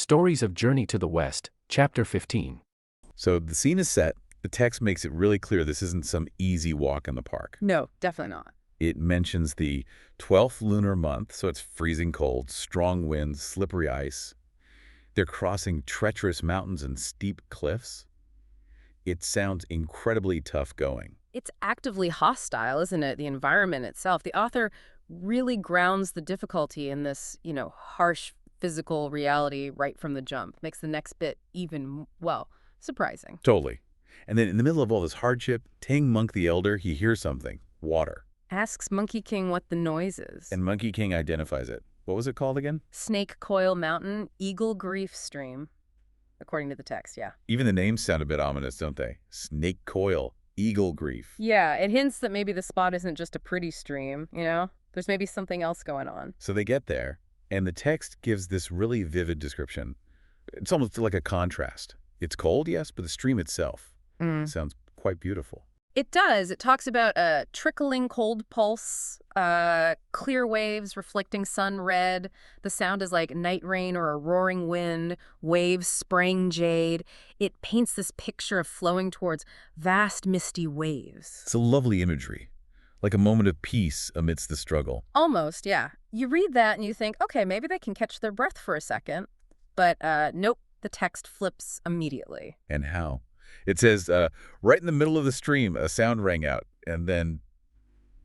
Stories of Journey to the West, Chapter 15. So the scene is set. The text makes it really clear this isn't some easy walk in the park. No, definitely not. It mentions the 12th lunar month, so it's freezing cold, strong winds, slippery ice. They're crossing treacherous mountains and steep cliffs. It sounds incredibly tough going. It's actively hostile, isn't it? The environment itself. The author really grounds the difficulty in this, harsh physical reality right from the jump. Makes the next bit even, surprising. Totally. And then in the middle of all this hardship, Tang Monk the Elder, he hears something. Water. Asks Monkey King what the noise is. And Monkey King identifies it. What was it called again? Snake Coil Mountain, Eagle Grief Stream. According to the text, yeah. Even the names sound a bit ominous, don't they? Snake Coil, Eagle Grief. Yeah, it hints that maybe the spot isn't just a pretty stream, There's maybe something else going on. So they get there, and the text gives this really vivid description. It's almost like a contrast. It's cold, yes, but the stream itself sounds quite beautiful. It does. It talks about a trickling cold pulse, clear waves reflecting sun red. The sound is like night rain or a roaring wind, waves spraying jade. It paints this picture of flowing towards vast misty waves. It's a lovely imagery, like a moment of peace amidst the struggle. Almost, yeah. You read that and you think, okay, maybe they can catch their breath for a second. But nope, the text flips immediately. And how? It says, right in the middle of the stream, a sound rang out, and then,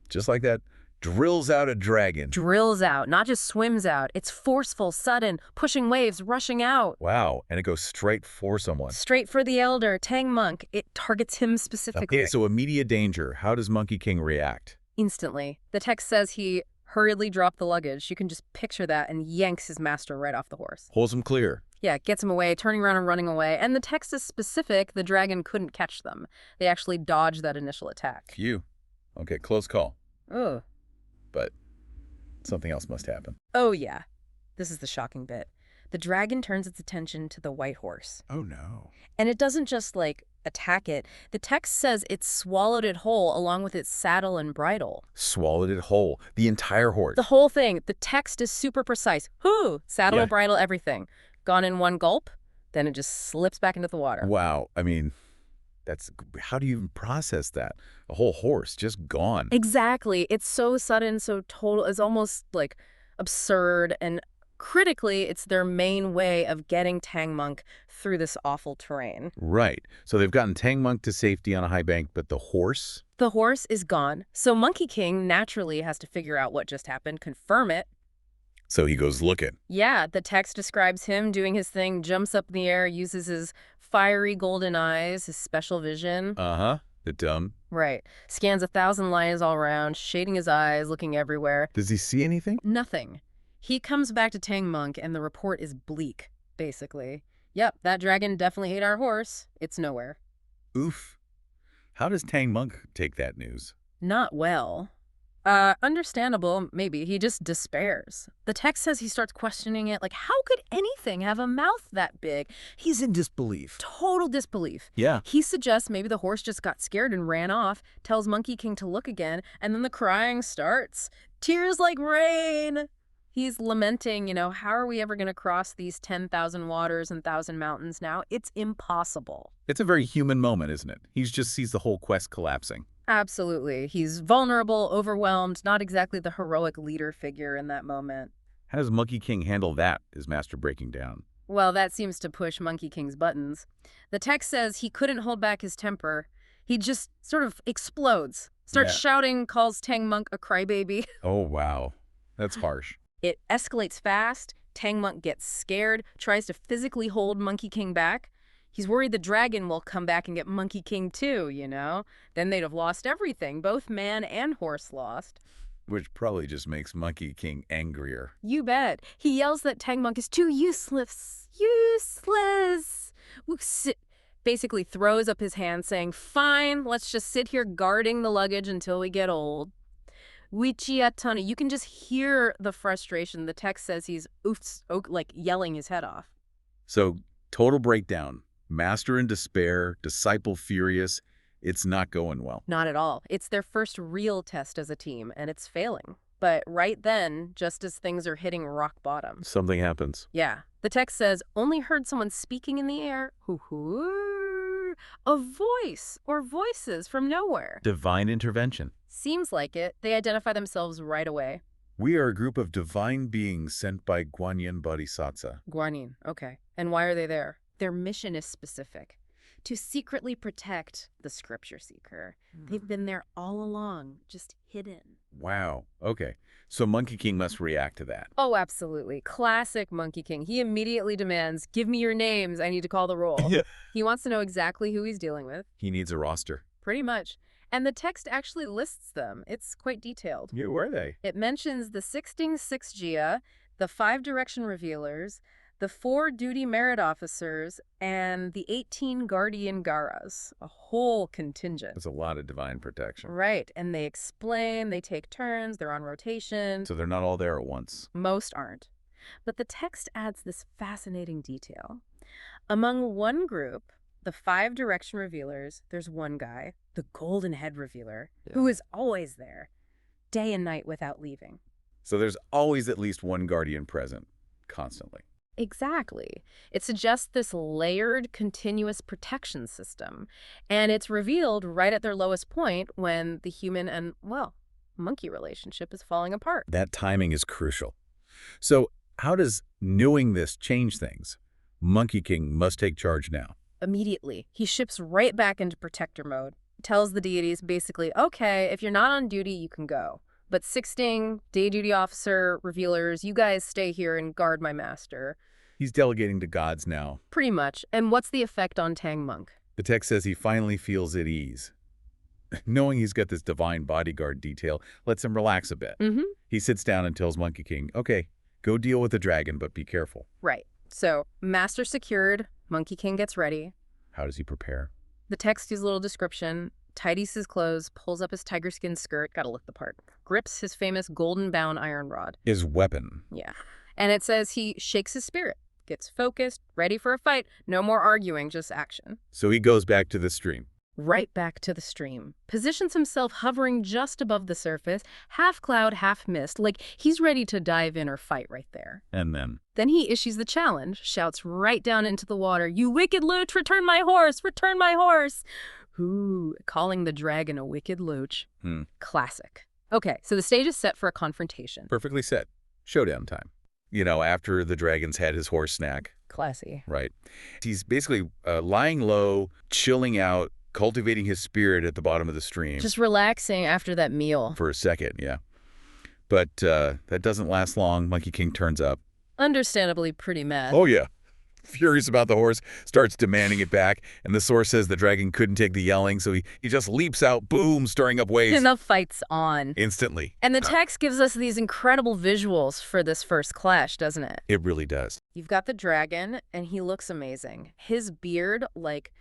just like that, drills out a dragon. Drills out, not just swims out. It's forceful, sudden, pushing waves, rushing out. Wow, and it goes straight for someone. Straight for the elder, Tang Monk. It targets him specifically. Okay, so immediate danger. How does Monkey King react? Instantly. The text says he hurriedly dropped the luggage. You can just picture that, and yanks his master right off the horse. Holds him clear. Yeah, gets him away, turning around and running away. And the text is specific. The dragon couldn't catch them. They actually dodged that initial attack. Phew. Okay, close call. Ugh. But something else must happen. Oh, yeah. This is the shocking bit. The dragon turns its attention to the white horse. Oh, no. And it doesn't just, attack it. The text says it swallowed it whole along with its saddle and bridle. Swallowed it whole. The entire horse. The whole thing. The text is super precise. Saddle, bridle, everything. Gone in one gulp, then it just slips back into the water. Wow. I mean, how do you even process that? A whole horse just gone. Exactly. It's so sudden, so total. It's almost absurd. And critically, it's their main way of getting Tang Monk through this awful terrain. Right. So they've gotten Tang Monk to safety on a high bank, but the horse? The horse is gone. So Monkey King naturally has to figure out what just happened, confirm it. So he goes looking. Yeah, the text describes him doing his thing, jumps up in the air, uses his fiery golden eyes, his special vision. Uh-huh. The dumb. Right. Scans 1,000 lines all around, shading his eyes, looking everywhere. Does he see anything? Nothing. He comes back to Tang Monk, and the report is bleak, basically. Yep, that dragon definitely ate our horse. It's nowhere. Oof. How does Tang Monk take that news? Not well. Understandable, maybe. He just despairs. The text says he starts questioning it, how could anything have a mouth that big? He's in disbelief. Total disbelief. Yeah. He suggests maybe the horse just got scared and ran off, tells Monkey King to look again, and then the crying starts. Tears like rain. He's lamenting, how are we ever going to cross these 10,000 waters and 1,000 mountains now? It's impossible. It's a very human moment, isn't it? He just sees the whole quest collapsing. Absolutely. He's vulnerable, overwhelmed, not exactly the heroic leader figure in that moment. How does Monkey King handle that, his master breaking down? Well, that seems to push Monkey King's buttons. The text says he couldn't hold back his temper. He just sort of explodes, starts shouting, calls Tang Monk a crybaby. Oh, wow. That's harsh. It escalates fast. Tang Monk gets scared, tries to physically hold Monkey King back. He's worried the dragon will come back and get Monkey King too, Then they'd have lost everything, both man and horse lost. Which probably just makes Monkey King angrier. You bet. He yells that Tang Monk is too useless. Useless. Basically throws up his hand saying, fine, let's just sit here guarding the luggage until we get old. Wichiatani. You can just hear the frustration. The text says he's yelling his head off. So, total breakdown. Master in despair, disciple furious. It's not going well. Not at all. It's their first real test as a team, and it's failing. But right then, just as things are hitting rock bottom. Something happens. Yeah. The text says, only heard someone speaking in the air. Hoo-hoo. A voice or voices from nowhere. Divine intervention. Seems like it. They identify themselves right away. We are a group of divine beings sent by Guanyin Bodhisattva. Guanyin. Okay. And why are they there? Their mission is specific. To secretly protect the scripture seeker. They've been there all along, just hidden. Wow. Okay. So Monkey King must react to that. Oh, absolutely. Classic Monkey King. He immediately demands, give me your names. I need to call the roll. Yeah. He wants to know exactly who he's dealing with. He needs a roster. Pretty much. And the text actually lists them. It's quite detailed. Yeah, where are they? It mentions the 16 Six Jia, the 5 Direction Revealers, the 4 Duty Merit Officers, and the 18 Guardian Garas. A whole contingent. That's a lot of divine protection. Right. And they explain, they take turns, they're on rotation. So they're not all there at once. Most aren't. But the text adds this fascinating detail. Among one group, the 5 Direction Revealers, there's one guy, the Golden Head Revealer, who is always there, day and night without leaving. So there's always at least one guardian present, constantly. Exactly. It suggests this layered, continuous protection system. And it's revealed right at their lowest point when the human and, well, monkey relationship is falling apart. That timing is crucial. So how does knowing this change things? Monkey King must take charge now. Immediately, he shifts right back into protector mode. Tells the deities basically, okay, if you're not on duty, you can go. But 16, day duty officer, revealers, you guys stay here and guard my master. He's delegating to gods now. Pretty much. And what's the effect on Tang Monk? The text says he finally feels at ease. Knowing he's got this divine bodyguard detail lets him relax a bit. He sits down and tells Monkey King, okay, go deal with the dragon, but be careful. Right. So, master secured, Monkey King gets ready. How does he prepare? The text gives a little description. Tidies his clothes, pulls up his tiger skin skirt, gotta look the part. Grips his famous golden-bound iron rod. His weapon. Yeah. And it says he shakes his spirit, gets focused, ready for a fight. No more arguing, just action. So he goes back to the stream. Right back to the stream. Positions himself hovering just above the surface, half cloud, half mist, like he's ready to dive in or fight right there. And then? Then he issues the challenge, shouts right down into the water, "You wicked loach, return my horse! Return my horse!" Ooh, calling the dragon a wicked loach. Classic. Okay, so the stage is set for a confrontation. Perfectly set. Showdown time. You know, after the dragon's had his horse snack. Classy. Right. He's basically lying low, chilling out, cultivating his spirit at the bottom of the stream. Just relaxing after that meal. For a second, yeah. But that doesn't last long. Monkey King turns up. Understandably pretty mad. Oh, yeah. Furious about the horse, starts demanding it back, and the source says the dragon couldn't take the yelling, so he just leaps out, boom, stirring up waves. And the fight's on. Instantly. And the text gives us these incredible visuals for this first clash, doesn't it? It really does. You've got the dragon, and he looks amazing. His beard, like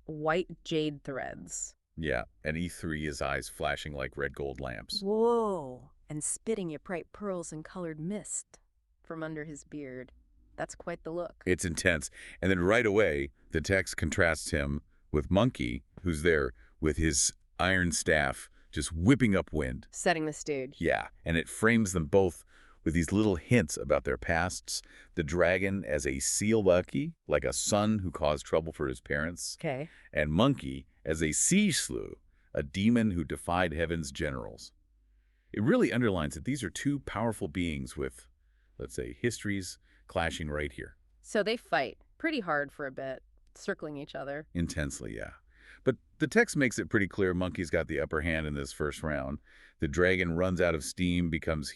white jade threads. Yeah, and E3, his eyes flashing like red gold lamps. Whoa. And spitting at bright pearls and colored mist from under his beard. That's quite the look. It's intense. And then right away, the text contrasts him with Monkey, who's there with his iron staff just whipping up wind. Setting the stage. Yeah, and it frames them both with these little hints about their pasts. The dragon as a seal bucky, like a son who caused trouble for his parents. Okay. And Monkey as a sea sleuth, a demon who defied heaven's generals. It really underlines that these are two powerful beings with, let's say, histories clashing right here. So they fight pretty hard for a bit, circling each other. Intensely, yeah. But the text makes it pretty clear Monkey's got the upper hand in this first round. The dragon runs out of steam, becomes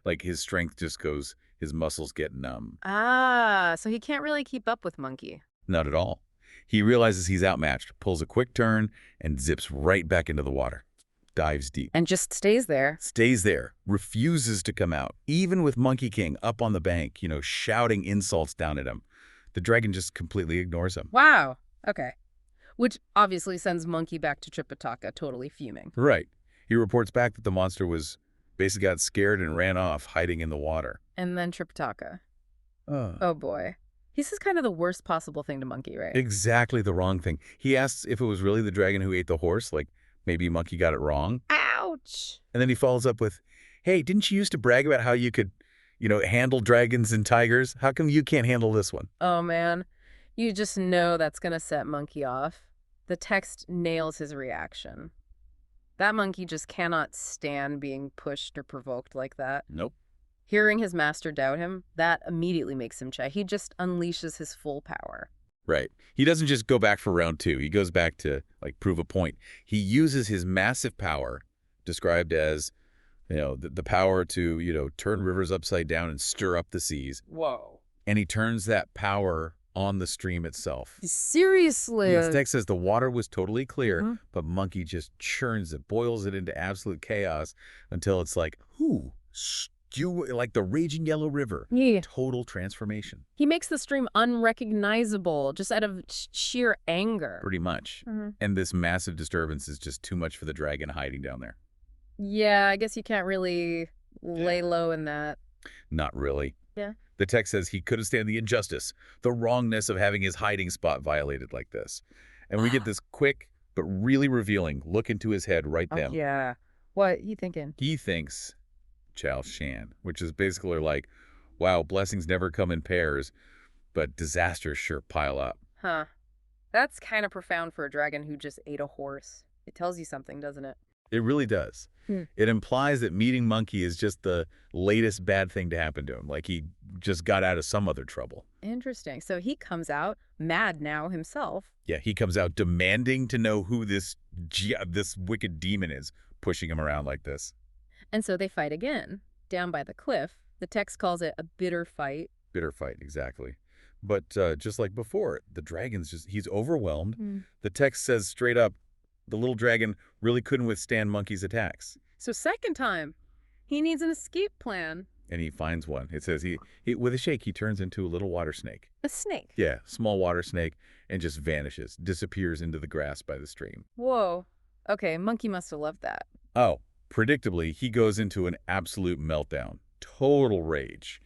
like his strength just goes, his muscles get numb. Ah, so he can't really keep up with Monkey. Not at all. He realizes he's outmatched, pulls a quick turn, and zips right back into the water. Dives deep. And just stays there. Stays there. Refuses to come out. Even with Monkey King up on the bank, shouting insults down at him. The dragon just completely ignores him. Wow. Okay. Which obviously sends Monkey back to Tripitaka totally fuming. Right. He reports back that the monster basically got scared and ran off, hiding in the water. And then Tripitaka. Oh boy. He says kind of the worst possible thing to Monkey, right? Exactly the wrong thing. He asks if it was really the dragon who ate the horse, like maybe Monkey got it wrong. Ow! Ouch. And then he follows up with, hey, didn't you used to brag about how you could, handle dragons and tigers? How come you can't handle this one? Oh, man. You just know that's going to set Monkey off. The text nails his reaction. That monkey just cannot stand being pushed or provoked like that. Nope. Hearing his master doubt him, that immediately makes him check. He just unleashes his full power. Right. He doesn't just go back for round 2. He goes back to, prove a point. He uses his massive power, described as, the power to, turn rivers upside down and stir up the seas. Whoa. And he turns that power on the stream itself. Seriously? The text says the water was totally clear, but Monkey just churns it, boils it into absolute chaos until it's like, like the raging yellow river. Yeah. Total transformation. He makes the stream unrecognizable just out of sheer anger. Pretty much. And this massive disturbance is just too much for the dragon hiding down there. Yeah, I guess you can't really lay low in that. Not really. Yeah. The text says he couldn't stand the injustice, the wrongness of having his hiding spot violated like this. And we get this quick but really revealing look into his head right then. Yeah. What you thinking? He thinks Chao Shan, which is basically like, wow, blessings never come in pairs, but disasters sure pile up. Huh. That's kind of profound for a dragon who just ate a horse. It tells you something, doesn't it? It really does. It implies that meeting Monkey is just the latest bad thing to happen to him, like he just got out of some other trouble. Interesting. So he comes out mad now himself. Yeah, he comes out demanding to know who this wicked demon is pushing him around like this. And so they fight again, down by the cliff. The text calls it a bitter fight. Bitter fight, exactly. But just like before, the dragon's he's overwhelmed. The text says straight up, the little dragon really couldn't withstand Monkey's attacks. So second time, he needs an escape plan. And he finds one. It says he with a shake, he turns into a little water snake. A snake? Yeah, small water snake, and just vanishes, disappears into the grass by the stream. Whoa. Okay, Monkey must have loved that. Oh, predictably, he goes into an absolute meltdown. Total rage.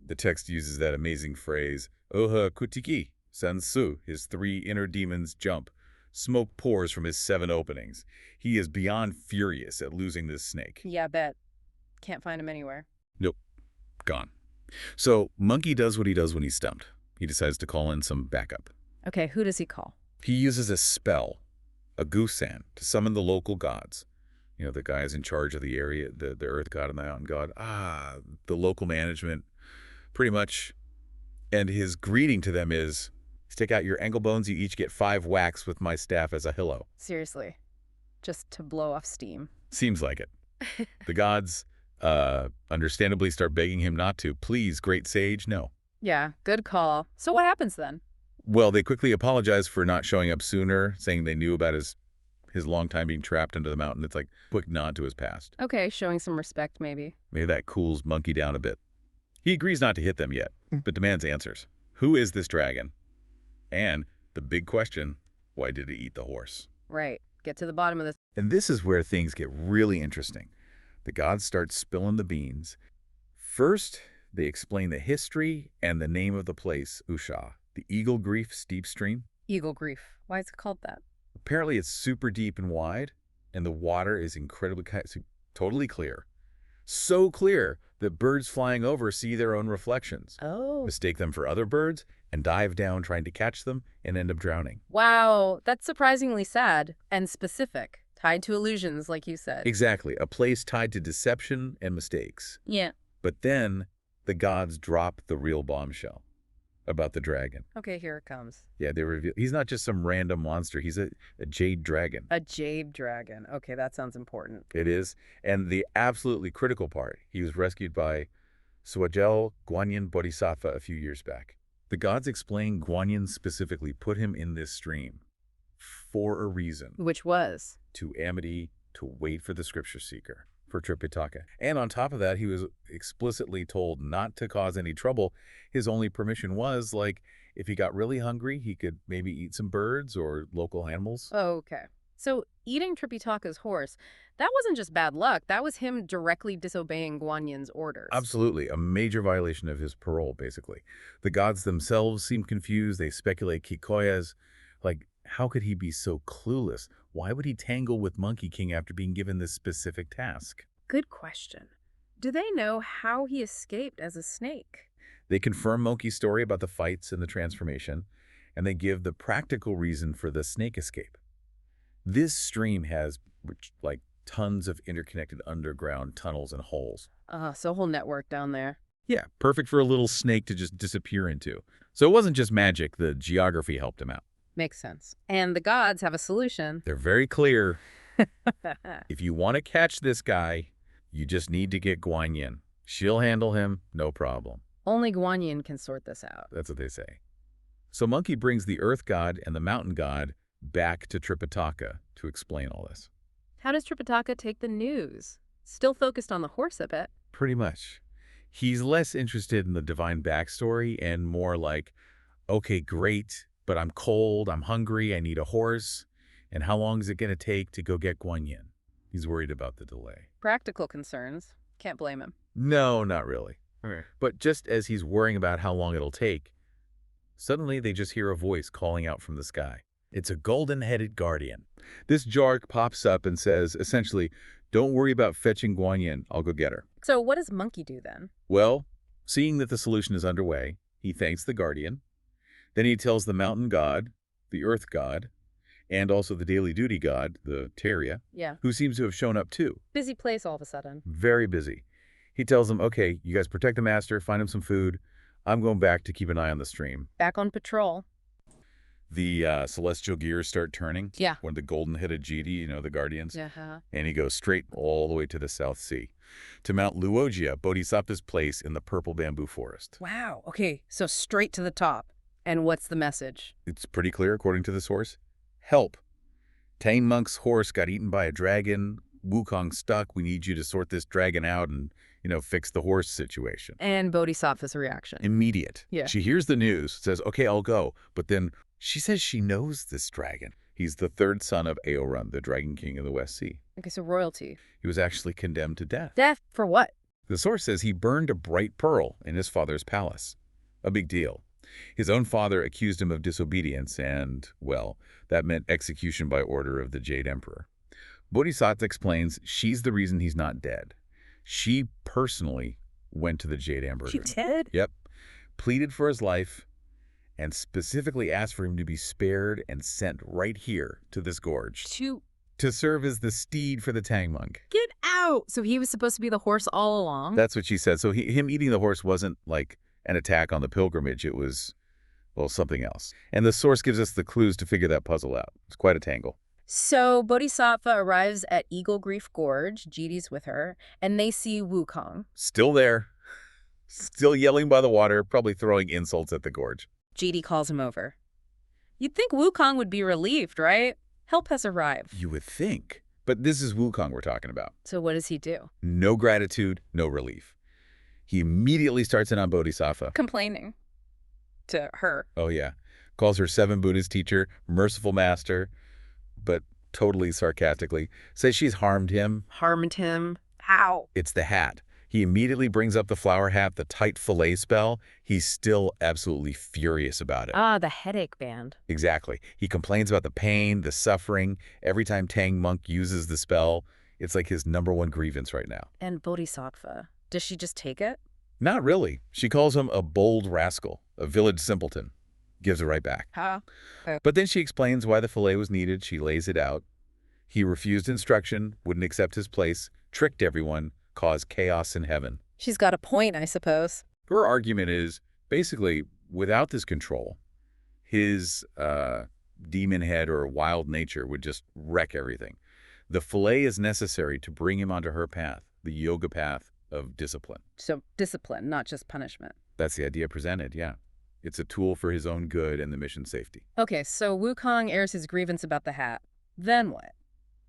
The text uses that amazing phrase, Oha Kutiki, Sansu, his 3 inner demons jump. Smoke pours from his 7 openings. He is beyond furious at losing this snake. Yeah, bet. Can't find him anywhere. Nope. Gone. So Monkey does what he does when he's stumped. He decides to call in some backup. Okay, who does he call? He uses a spell, a Gusan, to summon the local gods. The guys in charge of the area, the earth god and the mountain god. The local management, pretty much. And his greeting to them is, stick out your ankle bones, you each get 5 whacks with my staff as a hello. Seriously. Just to blow off steam. Seems like it. The gods, understandably start begging him not to. Please, great sage, no. Yeah, good call. So what happens then? Well, they quickly apologize for not showing up sooner, saying they knew about his long time being trapped under the mountain. It's like a quick nod to his past. Okay, showing some respect maybe. Maybe that cools Monkey down a bit. He agrees not to hit them yet, but demands answers. Who is this dragon? And the big question, why did he eat the horse? Right. Get to the bottom of this. And this is where things get really interesting. The gods start spilling the beans. First, they explain the history and the name of the place, Usha, the Eagle Grief Steep Stream. Eagle Grief. Why is it called that? Apparently it's super deep and wide, and the water is totally clear. So clear that birds flying over see their own reflections, mistake them for other birds, and dive down trying to catch them and end up drowning. Wow, that's surprisingly sad and specific, tied to illusions, like you said. Exactly, a place tied to deception and mistakes. Yeah. But then the gods drop the real bombshell about the dragon. Okay, here it comes. Yeah, they reveal he's not just some random monster. He's a jade dragon. A jade dragon. Okay, that sounds important. It is. And the absolutely critical part, he was rescued by Swajel Guanyin Bodhisattva a few years back. The gods explain Guanyin specifically put him in this stream for a reason. Which was? To Amity, to wait for the scripture seeker, for Tripitaka. And on top of that, he was explicitly told not to cause any trouble. His only permission was, if he got really hungry, he could maybe eat some birds or local animals. Okay. So eating Tripitaka's horse, that wasn't just bad luck. That was him directly disobeying Guanyin's orders. Absolutely. A major violation of his parole, basically. The gods themselves seem confused. They speculate Kikoya's, How could he be so clueless? Why would he tangle with Monkey King after being given this specific task? Good question. Do they know how he escaped as a snake? They confirm Monkey's story about the fights and the transformation, and they give the practical reason for the snake escape. This stream has, like, tons of interconnected underground tunnels and holes. So a whole network down there. Yeah, perfect for a little snake to just disappear into. So it wasn't just magic, the geography helped him out. Makes sense. And the gods have a solution. They're very clear. If you want to catch this guy, you just need to get Guan Yin. She'll handle him, no problem. Only Guan Yin can sort this out. That's what they say. So Monkey brings the Earth God and the Mountain God back to Tripitaka to explain all this. How does Tripitaka take the news? Still focused on the horse a bit. Pretty much. He's less interested in the divine backstory and more like, okay, great, but I'm cold, I'm hungry, I need a horse, and how long is it going to take to go get Guan Yin? He's worried about the delay. Practical concerns. Can't blame him. No, not really. Okay. But just as he's worrying about how long it'll take, suddenly they just hear a voice calling out from the sky. It's a golden-headed guardian. This Jark pops up and says, essentially, don't worry about fetching Guan Yin, I'll go get her. So what does Monkey do then? Well, seeing that the solution is underway, he thanks the guardian. Then he tells the mountain god, the earth god, and also the daily duty god, the Teria, Yeah. who seems to have shown up too. Busy place all of a sudden. Very busy. He tells them, okay, you guys protect the master, find him some food. I'm going back to keep an eye on the stream. Back on patrol. The celestial gears start turning. Yeah. When the golden-headed GD, the guardians. Yeah. And he goes straight all the way to the South Sea, to Mount Luogia, Bodhisattva's place in the purple bamboo forest. Wow. Okay, so straight to the top. And what's the message? It's pretty clear, according to the source. Help. Tang Monk's horse got eaten by a dragon. Wukong's stuck. We need you to sort this dragon out and, fix the horse situation. And Bodhisattva's reaction. Immediate. Yeah. She hears the news, says, okay, I'll go. But then she says she knows this dragon. He's the third son of Aorun, the Dragon King of the West Sea. Okay, so royalty. He was actually condemned to death. Death for what? The source says he burned a bright pearl in his father's palace. A big deal. His own father accused him of disobedience and, well, that meant execution by order of the Jade Emperor. Bodhisattva explains she's the reason he's not dead. She personally went to the Jade Emperor. She did? Yep. Pleaded for his life and specifically asked for him to be spared and sent right here to this gorge to serve as the steed for the Tang Monk. Get out! So he was supposed to be the horse all along? That's what she said. So him eating the horse wasn't like an attack on the pilgrimage. It was, well, something else. And the source gives us the clues to figure that puzzle out. It's quite a tangle. So Bodhisattva arrives at Eagle Grief Gorge, Jidi's with her, and they see Wukong. Still there. Still yelling by the water, probably throwing insults at the gorge. Jidi calls him over. You'd think Wukong would be relieved, right? Help has arrived. You would think. But this is Wukong we're talking about. So what does he do? No gratitude, no relief. He immediately starts in on Bodhisattva. Complaining to her. Oh, yeah. Calls her seven Buddhist teacher, merciful master, but totally sarcastically. Says she's harmed him. Harmed him? How? It's the hat. He immediately brings up the flower hat, the tight fillet spell. He's still absolutely furious about it. Ah, the headache band. Exactly. He complains about the pain, the suffering. Every time Tang Monk uses the spell, it's like his #1 grievance right now. And Bodhisattva, does she just take it? Not really. She calls him a bold rascal, a village simpleton. Gives it right back. Huh? But then she explains why the fillet was needed. She lays it out. He refused instruction, wouldn't accept his place, tricked everyone, caused chaos in heaven. She's got a point, I suppose. Her argument is, basically, without this control, his demon head or wild nature would just wreck everything. The fillet is necessary to bring him onto her path, the yoga path of discipline. So discipline, not just punishment. That's the idea presented, yeah. It's a tool for his own good and the mission's safety. Okay, so Wukong airs his grievance about the hat. Then what?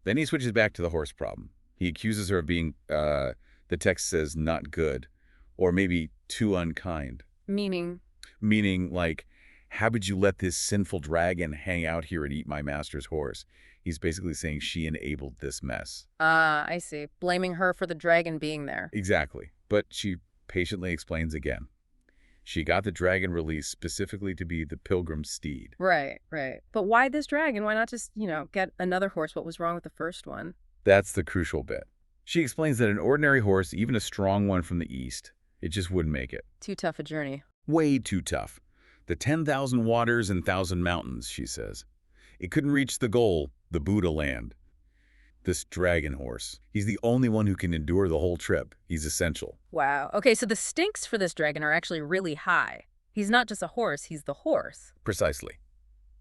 Then he switches back to the horse problem. He accuses her of being, the text says, not good, or maybe too unkind. Meaning? Meaning, like, how would you let this sinful dragon hang out here and eat my master's horse? He's basically saying she enabled this mess. Ah, I see. Blaming her for the dragon being there. Exactly. But she patiently explains again. She got the dragon released specifically to be the pilgrim's steed. Right. But why this dragon? Why not just, get another horse? What was wrong with the first one? That's the crucial bit. She explains that an ordinary horse, even a strong one from the east, it just wouldn't make it. Too tough a journey. Way too tough. The 10,000 waters and 1,000 mountains, she says. It couldn't reach the goal, the Buddha land. This dragon horse, he's the only one who can endure the whole trip. He's essential. Wow. Okay, so the stakes for this dragon are actually really high. He's not just a horse, he's the horse. Precisely.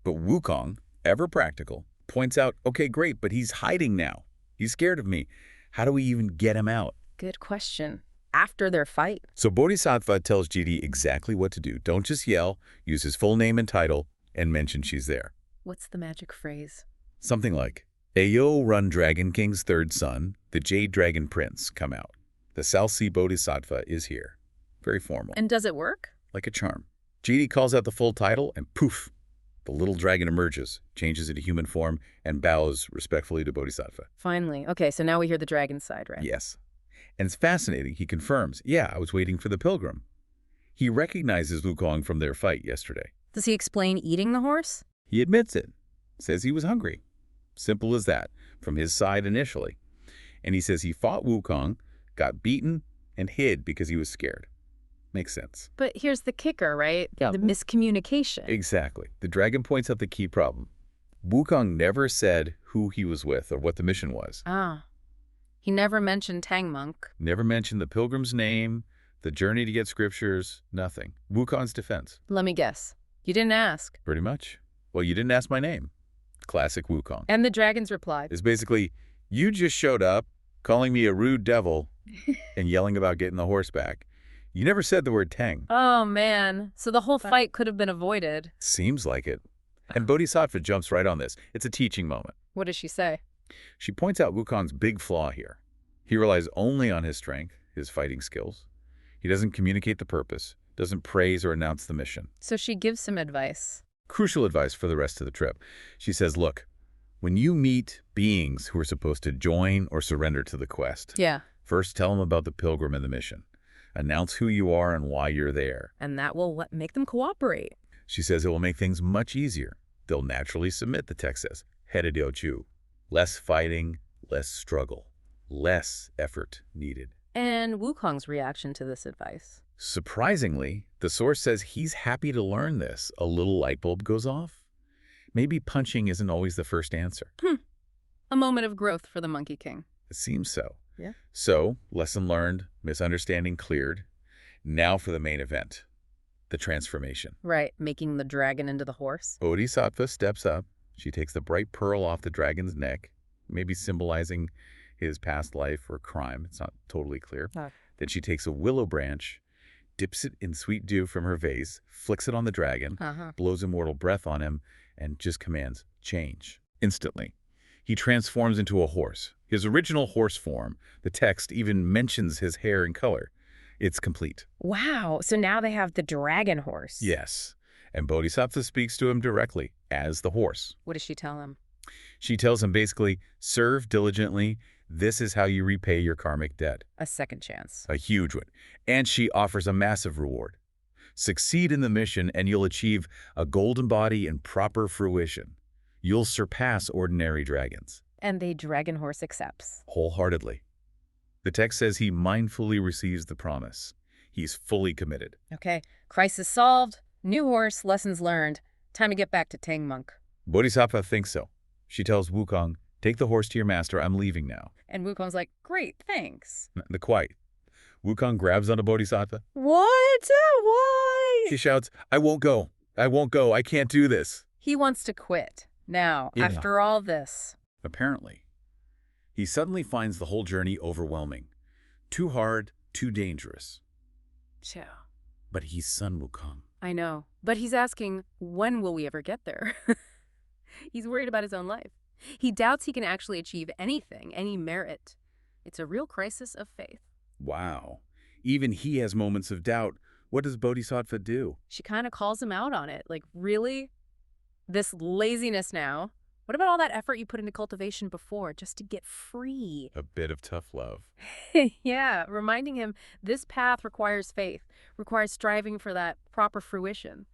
But Wukong, ever practical, points out, okay, great, but he's hiding now. He's scared of me. How do we even get him out? Good question. After their fight. So Bodhisattva tells GD exactly what to do. Don't just yell, use his full name and title, and mention she's there. What's the magic phrase? Something like, Ayo run Dragon King's third son, the Jade Dragon Prince, come out. The South Sea Bodhisattva is here. Very formal. And does it work? Like a charm. GD calls out the full title, and poof, the little dragon emerges, changes into human form, and bows respectfully to Bodhisattva. Finally. Okay, so now we hear the dragon's side, right? Yes. And it's fascinating. He confirms, yeah, I was waiting for the pilgrim. He recognizes Wukong from their fight yesterday. Does he explain eating the horse? He admits it. Says he was hungry. Simple as that, from his side initially. And he says he fought Wukong, got beaten, and hid because he was scared. Makes sense. But here's the kicker, right? Yeah. The miscommunication. Exactly. The dragon points out the key problem. Wukong never said who he was with or what the mission was. Ah. He never mentioned Tang Monk. Never mentioned the pilgrim's name, the journey to get scriptures, nothing. Wukong's defense. Let me guess. You didn't ask. Pretty much. Well, you didn't ask my name. Classic Wukong. And the dragon's replied. It's basically, you just showed up, calling me a rude devil, and yelling about getting the horse back. You never said the word Tang. Oh, man. So the whole fight could have been avoided. Seems like it. And Bodhisattva jumps right on this. It's a teaching moment. What does she say? She points out Wukong's big flaw here. He relies only on his strength, his fighting skills. He doesn't communicate the purpose, doesn't praise or announce the mission. So she gives some advice. Crucial advice for the rest of the trip. She says, look, when you meet beings who are supposed to join or surrender to the quest, Yeah. first tell them about the pilgrim and the mission. Announce who you are and why you're there. And that will make them cooperate. She says it will make things much easier. They'll naturally submit, the text says. Herediochu. Less fighting, less struggle, less effort needed. And Wukong's reaction to this advice? Surprisingly, the source says he's happy to learn this. A little light bulb goes off. Maybe punching isn't always the first answer. A moment of growth for the Monkey King. It seems so. Yeah. So, lesson learned, misunderstanding cleared. Now for the main event, the transformation. Right, making the dragon into the horse. Bodhisattva steps up. She takes the bright pearl off the dragon's neck, maybe symbolizing his past life or crime. It's not totally clear. Oh. Then she takes a willow branch, dips it in sweet dew from her vase, flicks it on the dragon, blows immortal breath on him, and just commands, change. Instantly. He transforms into a horse. His original horse form. The text even mentions his hair and color. It's complete. Wow, so now they have the dragon horse. Yes. And Bodhisattva speaks to him directly as the horse. What does she tell him? She tells him basically, serve diligently. This is how you repay your karmic debt. A second chance. A huge one. And she offers a massive reward. Succeed in the mission and you'll achieve a golden body and proper fruition. You'll surpass ordinary dragons. And the dragon horse accepts. Wholeheartedly. The text says he mindfully receives the promise. He's fully committed. Okay, crisis solved. New horse, lessons learned. Time to get back to Tang Monk. Bodhisattva thinks so. She tells Wukong, take the horse to your master, I'm leaving now. And Wukong's like, great, thanks. The quiet. Wukong grabs onto Bodhisattva. What? Why? He shouts, I won't go. I won't go. I can't do this. He wants to quit. Now, Yeah. after all this. Apparently. He suddenly finds the whole journey overwhelming. Too hard, too dangerous. Chow. But he's Sun Wukong. I know. But he's asking, when will we ever get there? He's worried about his own life. He doubts he can actually achieve anything, any merit. It's a real crisis of faith. Wow. Even he has moments of doubt. What does Bodhisattva do? She kind of calls him out on it. Like, really? This laziness now? What about all that effort you put into cultivation before just to get free? A bit of tough love. Yeah, reminding him this path requires faith, requires striving for that proper fruition.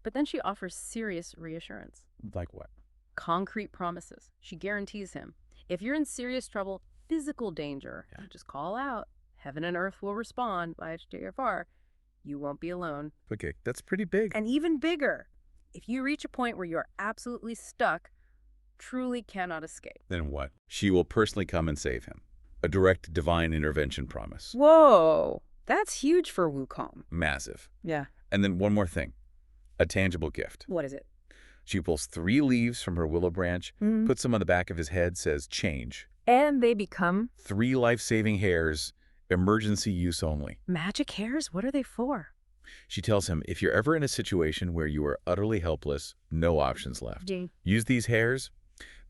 But then she offers serious reassurance. Like what? Concrete promises. She guarantees him, if you're in serious trouble, physical danger, you just call out. Heaven and earth will respond by HDFR. You won't be alone. Okay, that's pretty big. And even bigger, if you reach a point where you're absolutely stuck, truly cannot escape. Then what? She will personally come and save him. A direct divine intervention promise. Whoa, that's huge for Wukong. Massive. Yeah. And then one more thing. A tangible gift. What is it? She pulls 3 leaves from her willow branch, puts them on the back of his head, says, change. And they become 3 life-saving hairs, emergency use only. magic hairs? What are they for? She tells him, if you're ever in a situation where you are utterly helpless, no options left. Use these hairs.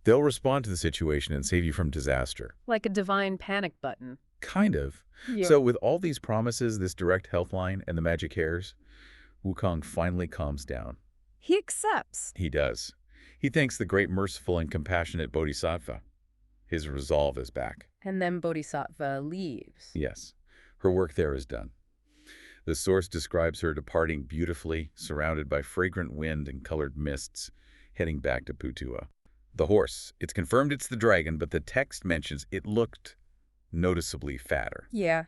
They'll respond to the situation and save you from disaster. Like a divine panic button. Kind of. Yeah. So with all these promises, this direct health line, and the magic hairs, Wukong finally calms down. He accepts. He does. He thanks the great merciful and compassionate Bodhisattva. His resolve is back. And then Bodhisattva leaves. Yes, her work there is done. The source describes her departing beautifully, surrounded by fragrant wind and colored mists, heading back to Putua. The horse, it's confirmed it's the dragon, but the text mentions it looked noticeably fatter. Yeah.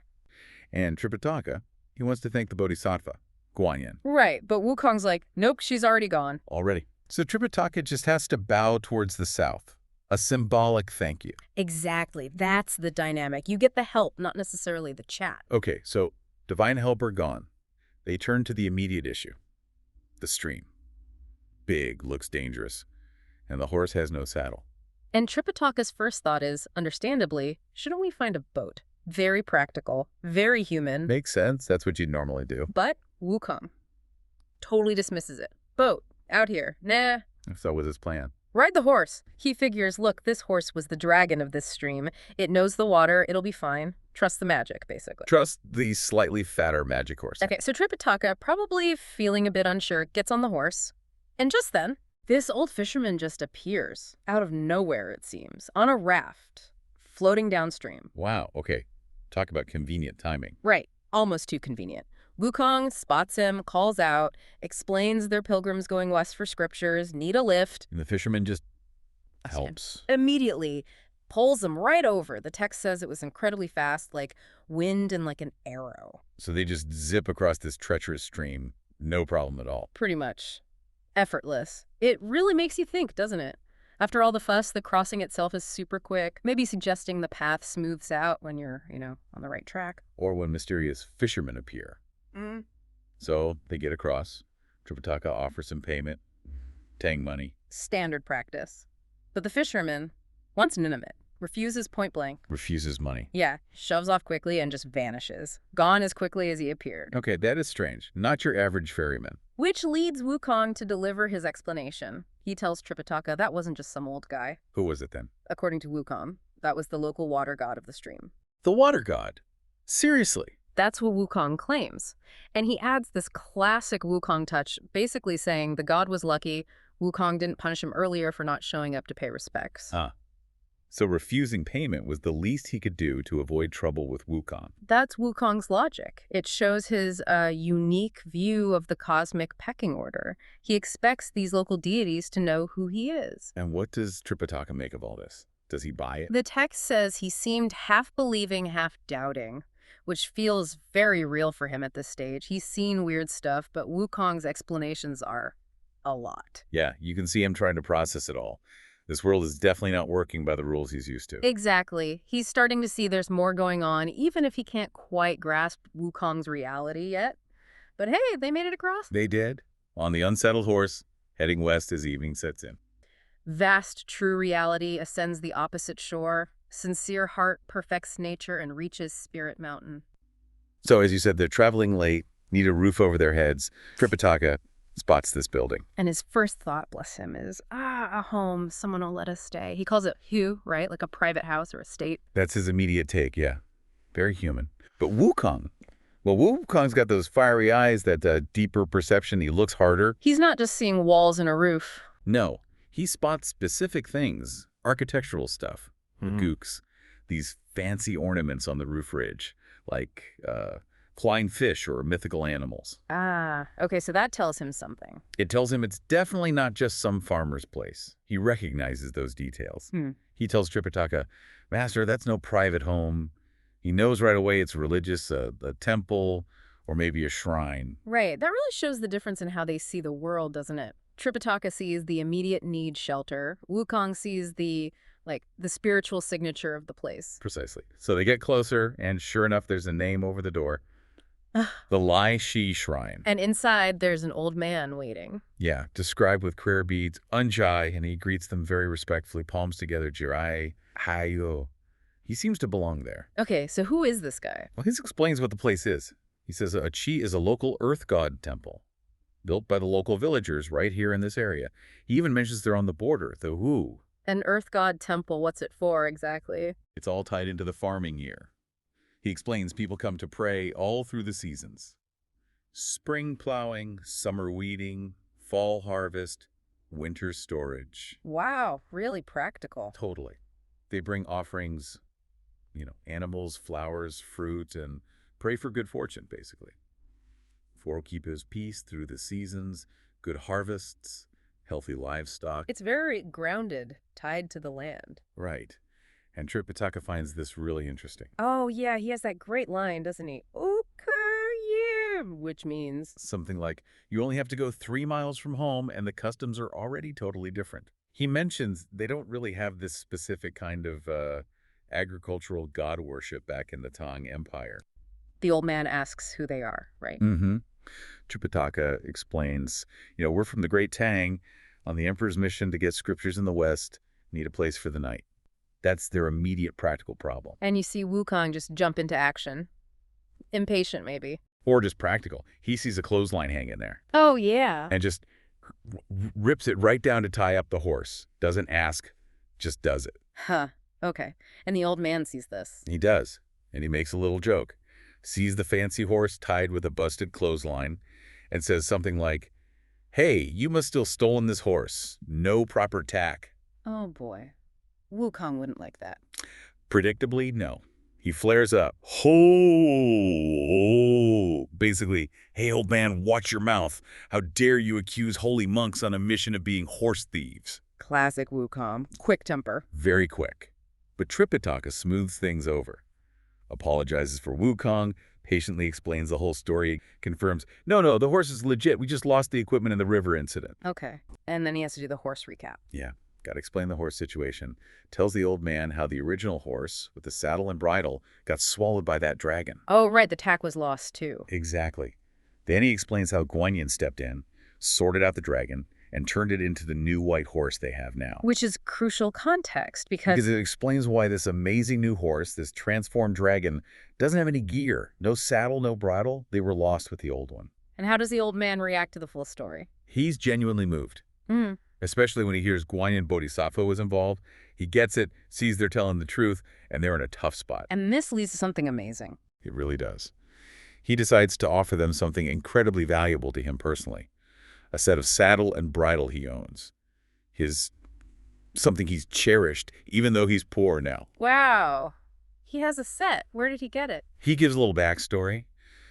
And Tripitaka, he wants to thank the Bodhisattva, Guanyin. Right, but Wukong's like, nope, she's already gone. Already. So Tripitaka just has to bow towards the south. A symbolic thank you. Exactly. That's the dynamic. You get the help, not necessarily the chat. Okay, so divine helper gone. They turn to the immediate issue. The stream. Big, looks dangerous. And the horse has no saddle. And Tripitaka's first thought is, understandably, shouldn't we find a boat? Very practical, very human. Makes sense. That's what you'd normally do. But Wukong totally dismisses it. Boat, out here, nah. If that was his plan. Ride the horse. He figures, look, this horse was the dragon of this stream. It knows the water. It'll be fine. Trust the magic, basically. Trust the slightly fatter magic horse. Okay, so Tripitaka, probably feeling a bit unsure, gets on the horse. And just then, this old fisherman just appears, out of nowhere, it seems, on a raft, floating downstream. Wow, okay. Talk about convenient timing. Right, almost too convenient. Wukong spots him, calls out, explains they're pilgrims going west for scriptures, need a lift. And the fisherman just helps. Immediately pulls him right over. The text says it was incredibly fast, like wind and like an arrow. So they just zip across this treacherous stream. No problem at all. Pretty much. Effortless. It really makes you think, doesn't it? After all the fuss, the crossing itself is super quick, maybe suggesting the path smooths out when you're, on the right track. Or when mysterious fishermen appear. So they get across. Tripitaka offers some payment. Tang money. Standard practice. But the fisherman, once intimate, refuses point blank. Refuses money. Yeah, shoves off quickly and just vanishes. Gone as quickly as he appeared. Okay, that is strange. Not your average ferryman. Which leads Wukong to deliver his explanation. He tells Tripitaka that wasn't just some old guy. Who was it then? According to Wukong, that was the local water god of the stream. The water god? Seriously? That's what Wukong claims. And he adds this classic Wukong touch, basically saying the god was lucky, Wukong didn't punish him earlier for not showing up to pay respects. So refusing payment was the least he could do to avoid trouble with Wukong. That's Wukong's logic. It shows his unique view of the cosmic pecking order. He expects these local deities to know who he is. And what does Tripitaka make of all this? Does he buy it? The text says he seemed half believing, half doubting, which feels very real for him at this stage. He's seen weird stuff, but Wukong's explanations are a lot. Yeah, you can see him trying to process it all. This world is definitely not working by the rules he's used to. Exactly. He's starting to see there's more going on, even if he can't quite grasp Wukong's reality yet. But hey, they made it across. They did. On the unsettled horse, heading west as evening sets in. Vast true reality ascends the opposite shore. Sincere heart perfects nature and reaches Spirit Mountain. So as you said, they're traveling late, need a roof over their heads. Tripitaka spots this building. And his first thought, bless him, is, a home, someone will let us stay. He calls it hu, right? Like a private house or estate. That's his immediate take, yeah. Very human. But Wukong, well, Wukong's got those fiery eyes, that deeper perception. He looks harder. He's not just seeing walls and a roof. No, He spots specific things, architectural stuff, the gooks, these fancy ornaments on the roof ridge, like flying fish or mythical animals. Ah, okay, so that tells him something. It tells him it's definitely not just some farmer's place. He recognizes those details. He tells Tripitaka, Master, that's no private home. He knows right away it's religious, a temple, or maybe a shrine. Right, that really shows the difference in how they see the world, doesn't it? Tripitaka sees the immediate need shelter. Wukong sees the spiritual signature of the place. Precisely. So they get closer, and sure enough, there's a name over the door. The Lai Shi Shrine. And inside, there's an old man waiting. Yeah, described with prayer beads, unjai, and he greets them very respectfully, palms together, jirai, hayo. He seems to belong there. Okay, so who is this guy? Well, he explains what the place is. He says a chi is a local earth god temple, built by the local villagers right here in this area. He even mentions they're on the border, the Wu. An earth god temple, what's it for exactly? It's all tied into the farming year. He explains people come to pray all through the seasons. Spring plowing, summer weeding, fall harvest, winter storage. Wow, really practical. Totally. They bring offerings, animals, flowers, fruit, and pray for good fortune, basically. For keep his peace through the seasons, good harvests, healthy livestock. It's very grounded, tied to the land. Right. And Tripitaka finds this really interesting. Oh, yeah, he has that great line, doesn't he? Ukayim, which means... Something like, you only have to go 3 miles from home and the customs are already totally different. He mentions they don't really have this specific kind of agricultural god worship back in the Tang Empire. The old man asks who they are, right? Tripitaka explains, we're from the Great Tang on the Emperor's mission to get scriptures in the West, need a place for the night. That's their immediate practical problem. And you see Wukong just jump into action. Impatient, maybe. Or just practical. He sees a clothesline hanging there. Oh, yeah. And just rips it right down to tie up the horse. Doesn't ask, just does it. Huh. Okay. And the old man sees this. He does. And he makes a little joke. Sees the fancy horse tied with a busted clothesline and says something like, Hey, you must still stolen this horse. No proper tack. Oh, boy. Wukong wouldn't like that. Predictably, no. He flares up. Ho! Basically, hey, old man, watch your mouth. How dare you accuse holy monks on a mission of being horse thieves? Classic Wukong. Quick temper. Very quick. But Tripitaka smooths things over. Apologizes for Wukong, patiently explains the whole story, confirms, no, the horse is legit. We just lost the equipment in the river incident. Okay. And then he has to do the horse recap. Yeah. Got to explain the horse situation. Tells the old man how the original horse, with the saddle and bridle, got swallowed by that dragon. Oh, right. The tack was lost, too. Exactly. Then he explains how Guanyin stepped in, sorted out the dragon, and turned it into the new white horse they have now. Which is crucial context, because it explains why this amazing new horse, this transformed dragon, doesn't have any gear. No saddle, no bridle. They were lost with the old one. And how does the old man react to the full story? He's genuinely moved. Especially when he hears Guanyin Bodhisattva was involved. He gets it, sees they're telling the truth, and they're in a tough spot. And this leads to something amazing. It really does. He decides to offer them something incredibly valuable to him personally. A set of saddle and bridle he owns. Something he's cherished, even though he's poor now. Wow. He has a set. Where did he get it? He gives a little backstory.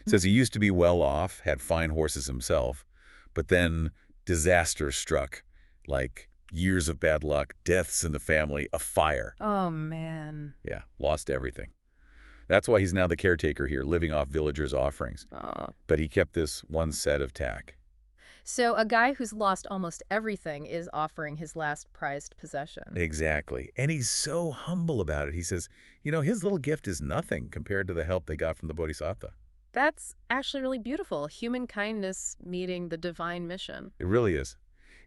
Says he used to be well off, had fine horses himself, but then disaster struck. Like years of bad luck, deaths in the family, a fire. Oh, man. Yeah, lost everything. That's why he's now the caretaker here, living off villagers' offerings. But he kept this one set of tack. So a guy who's lost almost everything is offering his last prized possession. Exactly. And he's so humble about it. He says, his little gift is nothing compared to the help they got from the Bodhisattva. That's actually really beautiful. Human kindness meeting the divine mission. It really is.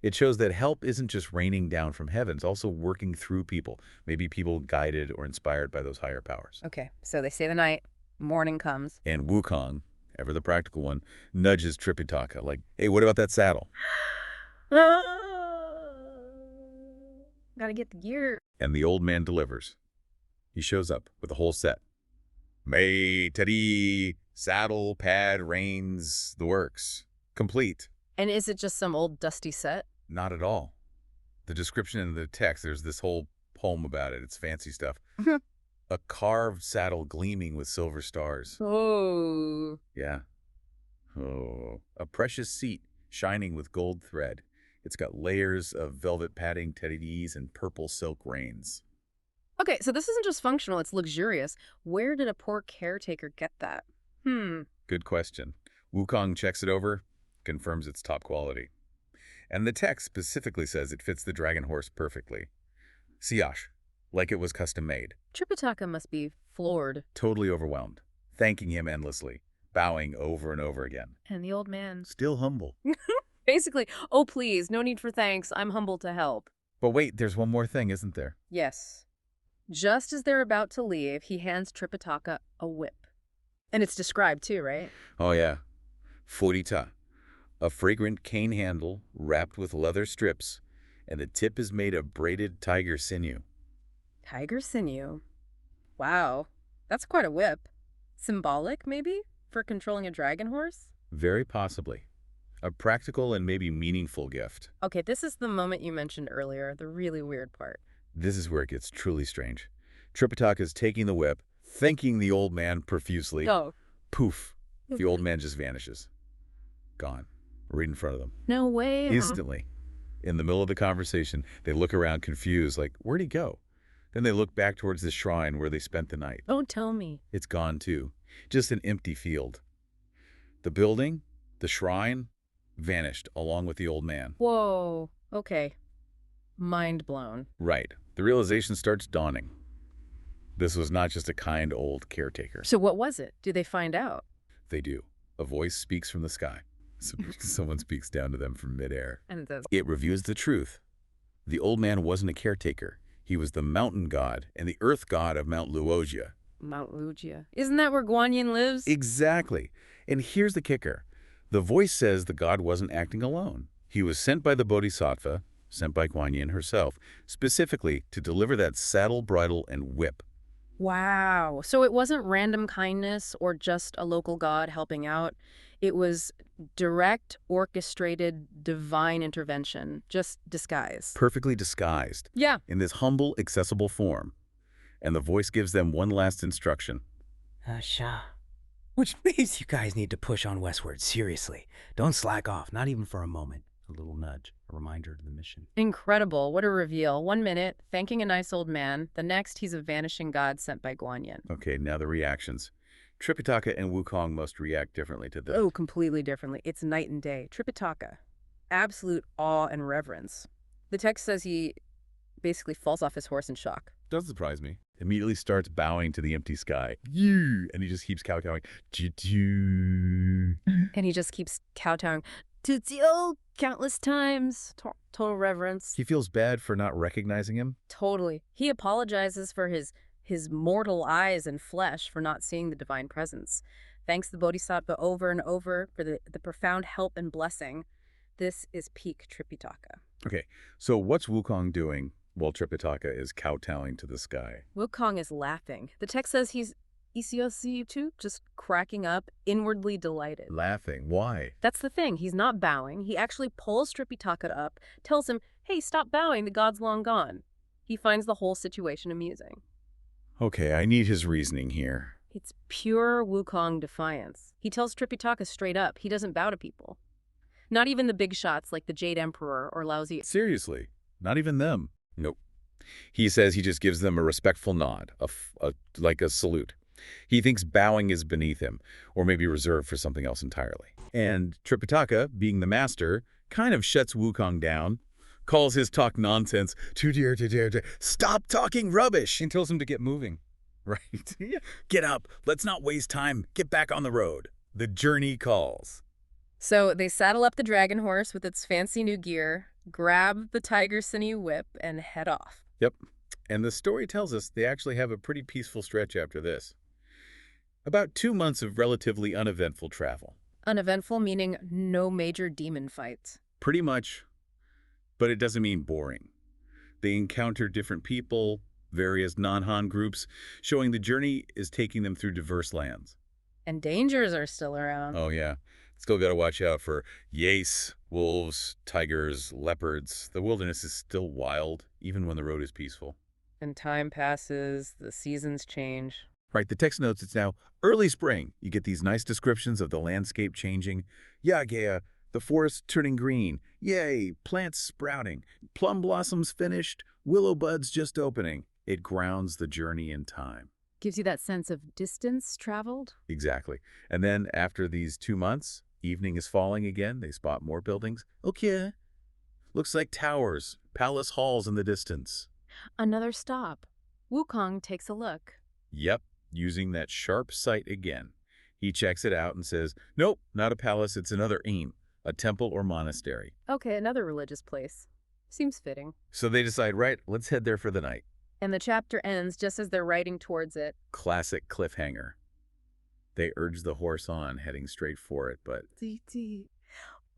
It shows that help isn't just raining down from heaven. It's also working through people, maybe people guided or inspired by those higher powers. Okay, so they stay the night. Morning comes. And Wukong, ever the practical one, nudges Tripitaka like, hey, what about that saddle? Gotta get the gear. And the old man delivers. He shows up with a whole set. May tari, saddle, pad, reins, the works. Complete. And is it just some old dusty set? Not at all. The description in the text, there's this whole poem about it. It's fancy stuff. A carved saddle gleaming with silver stars. Oh. Yeah. Oh. A precious seat shining with gold thread. It's got layers of velvet padding, teddies, and purple silk reins. Okay, so this isn't just functional, it's luxurious. Where did a poor caretaker get that? Good question. Wukong checks it over, confirms it's top quality. And the text specifically says it fits the dragon horse perfectly. Siyash, like it was custom made. Tripitaka must be floored. Totally overwhelmed, thanking him endlessly, bowing over and over again. And the old man, Still humble. basically, oh please, no need for thanks, I'm humble to help. But wait, there's one more thing, isn't there? Yes. Just as they're about to leave, he hands Tripitaka a whip. And it's described too, right? Oh yeah. Furita, a fragrant cane handle wrapped with leather strips, and the tip is made of braided tiger sinew. Tiger sinew. Wow, that's quite a whip. Symbolic, maybe, for controlling a dragon horse? Very possibly. A practical and maybe meaningful gift. Okay, this is the moment you mentioned earlier, the really weird part. This is where it gets truly strange. Tripitaka's taking the whip, thanking the old man profusely. Oh. Poof. The old man just vanishes. Gone. Right in front of them. No way. Instantly. In the middle of the conversation, they look around confused, like, where'd he go? Then they look back towards the shrine where they spent the night. Don't tell me. It's gone too. Just an empty field. The building, the shrine, vanished along with the old man. Whoa. Okay. Mind blown. Right. The realization starts dawning. This was not just a kind old caretaker. So what was it? Do they find out? They do. A voice speaks from the sky. Someone speaks down to them from midair. And it says, It reveals the truth. The old man wasn't a caretaker. He was the mountain god and the earth god of Mount Luoxia. Mount Luoxia. Isn't that where Guanyin lives? Exactly. And here's the kicker. The voice says the god wasn't acting alone. He was sent by the Bodhisattva, sent by Guanyin herself, specifically to deliver that saddle, bridle, and whip. Wow. So it wasn't random kindness or just a local god helping out. It was direct, orchestrated, divine intervention, just disguise. Perfectly disguised. Yeah. In this humble, accessible form. And the voice gives them one last instruction. Shah. Which means you guys need to push on westward, seriously. Don't slack off, not even for a moment. A little nudge, a reminder to the mission. Incredible. What a reveal. 1 minute, thanking a nice old man. The next, he's a vanishing god sent by Guanyin. Okay, now the reactions. Tripitaka and Wukong must react differently to this. Oh, completely differently. It's night and day. Tripitaka, absolute awe and reverence. The text says he basically falls off his horse in shock. Doesn't surprise me. Immediately starts bowing to the empty sky. And he just keeps kowtowing. And he just keeps kowtowing. Tutio countless times. Total reverence. He feels bad for not recognizing him. Totally. He apologizes for his mortal eyes and flesh for not seeing the divine presence. Thanks the Bodhisattva over and over for the profound help and blessing. This is peak Tripitaka. Okay, so what's Wukong doing while Tripitaka is kowtowing to the sky? Wukong is laughing. The text says he's too, just cracking up, inwardly delighted. Laughing. Why? That's the thing. He's not bowing. He actually pulls Tripitaka up, tells him, hey, stop bowing, the god's long gone. He finds the whole situation amusing. Okay, I need his reasoning here. It's pure Wukong defiance. He tells Tripitaka straight up he doesn't bow to people. Not even the big shots like the Jade Emperor or Laozi. Seriously, not even them. Nope. He says he just gives them a respectful nod, like a salute. He thinks bowing is beneath him, or maybe reserved for something else entirely. And Tripitaka, being the master, kind of shuts Wukong down, calls his talk nonsense, stop talking rubbish, and tells him to get moving. Right? Get up, let's not waste time, get back on the road. The journey calls. So they saddle up the dragon horse with its fancy new gear, grab the tiger sinew whip, and head off. Yep. And the story tells us they actually have a pretty peaceful stretch after this. About 2 months of relatively uneventful travel. Uneventful meaning no major demon fights. Pretty much, but it doesn't mean boring. They encounter different people, various non-Han groups, showing the journey is taking them through diverse lands. And dangers are still around. Oh yeah, Still got to watch out for yace, wolves, tigers, leopards. The wilderness is still wild, even when the road is peaceful. And time passes, the seasons change. Right, the text notes it's now early spring. You get these nice descriptions of the landscape changing. Yeah, the forest turning green. Yay, plants sprouting. Plum blossoms finished. Willow buds just opening. It grounds the journey in time. Gives you that sense of distance traveled. Exactly. And then after these 2 months, evening is falling again. They spot more buildings. Okay. Looks like towers, palace halls in the distance. Another stop. Wukong takes a look. Yep, using that sharp sight again. He checks it out and says, nope, not a palace, it's another aim, a temple or monastery. Okay, another religious place. Seems fitting. So they decide, right, let's head there for the night. And the chapter ends just as they're riding towards it. Classic cliffhanger. They urge the horse on, heading straight for it, but...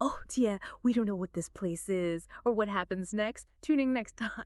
Oh dear, we don't know what this place is or what happens next. Tune in next time.